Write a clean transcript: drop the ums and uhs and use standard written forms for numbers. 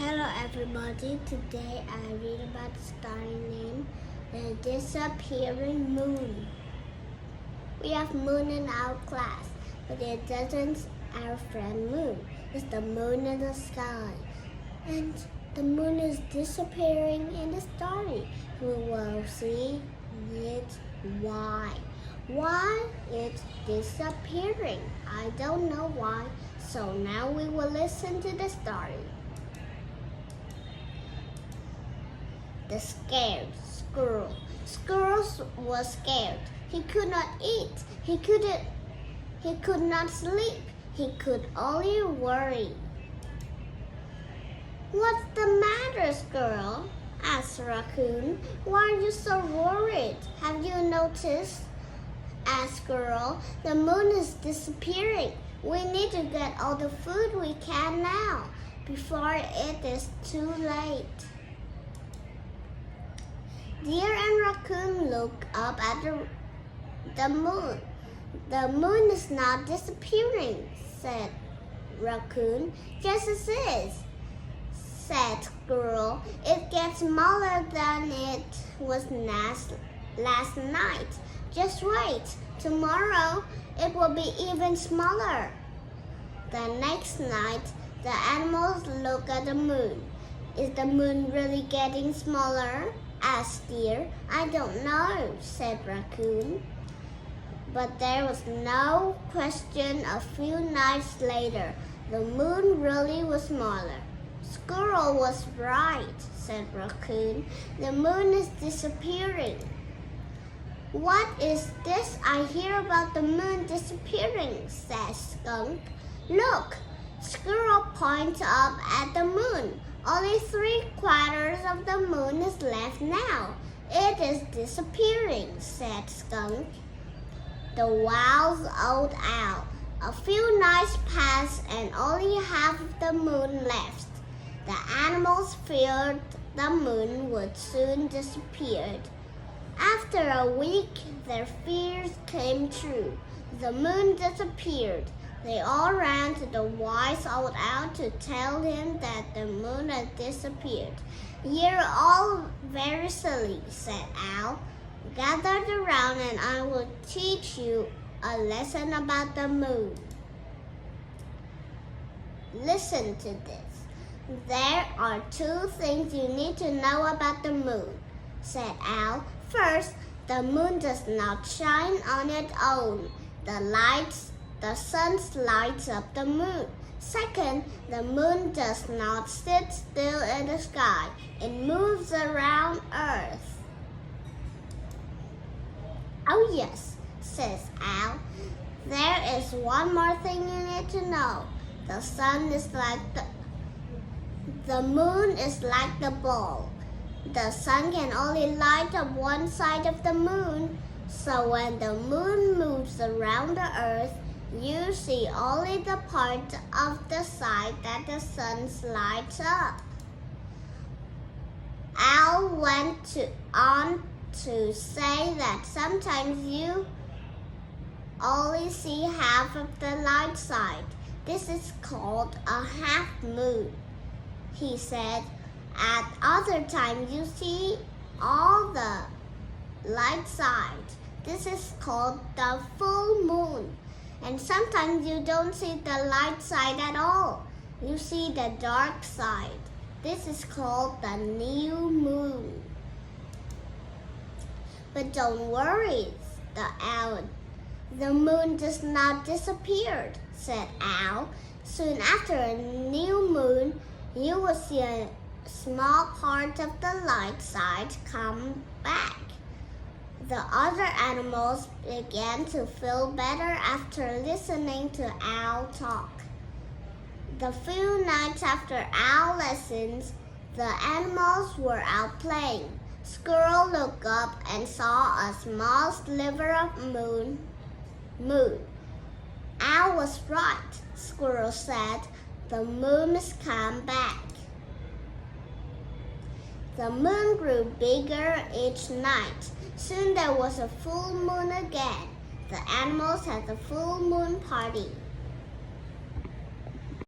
Hello everybody, today I read about the story named The Disappearing Moon. We have moon in our class, but it doesn't our friend moon. It's the moon in the sky. And the moon is disappearing in the story. We will see it why. Why it's disappearing? I don't know why. So now we will listen to the story. The scared squirrel. Squirrel was scared. He could not eat. He could not sleep. He could only worry. What's the matter, squirrel? Asked Raccoon. Why are you so worried? Have you noticed? Asked Squirrel. The moon is disappearing. We need to get all the food we can now, before it is too late. Deer and Raccoon looked up at the moon. The moon is not disappearing, said Raccoon. Yes, it is, said Squirrel. It gets smaller than it was last night. Just wait. Tomorrow it will be even smaller. The next night, the animals looked at the moon. Is the moon really getting smaller? Asked Deer. I don't know, said Raccoon. But there was no question. A few nights later, the moon really was smaller. Squirrel was right, said Raccoon. The moon is disappearing. What is this I hear about the moon disappearing? Said Skunk. Look, Squirrel pointed up at the moon. Only 3/4 of the moon is left now. It is disappearing, said Skunk. The wise old owl. A few nights passed and only half of the moon left. The animals feared the moon would soon disappear. After a week, their fears came true. The moon disappeared. They all ran to the wise old owl to tell him that the moon had disappeared. You're all very silly, said Owl. Gather around and I will teach you a lesson about the moon. Listen to this. There are 2 things you need to know about the moon, said Owl. First, the moon does not shine on its own. The sun lights up the moon. Second, the moon does not sit still in the sky. It moves around Earth. Oh yes, says Owl. There is one more thing you need to know. The sun is like the moon is like the ball. The sun can only light up one side of the moon. So when the moon moves around the Earth, you see only the part of the side that the sun lights up. Owl went on to say that sometimes you only see half of the light side. This is called a half moon, he said. At other times you see all the light side. This is called the full moon. And sometimes you don't see the light side at all. You see the dark side. This is called the new moon. But don't worry, the owl. The moon does not disappear, said Owl. Soon after a new moon, you will see a small part of the light side come back. The other animals began to feel better after listening to Owl talk. The few nights after Owl lessons, the animals were out playing. Squirrel looked up and saw a small sliver of moon. Owl was right, Squirrel said. The moon has come back. The moon grew bigger each night. Soon there was a full moon again. The animals had a full moon party.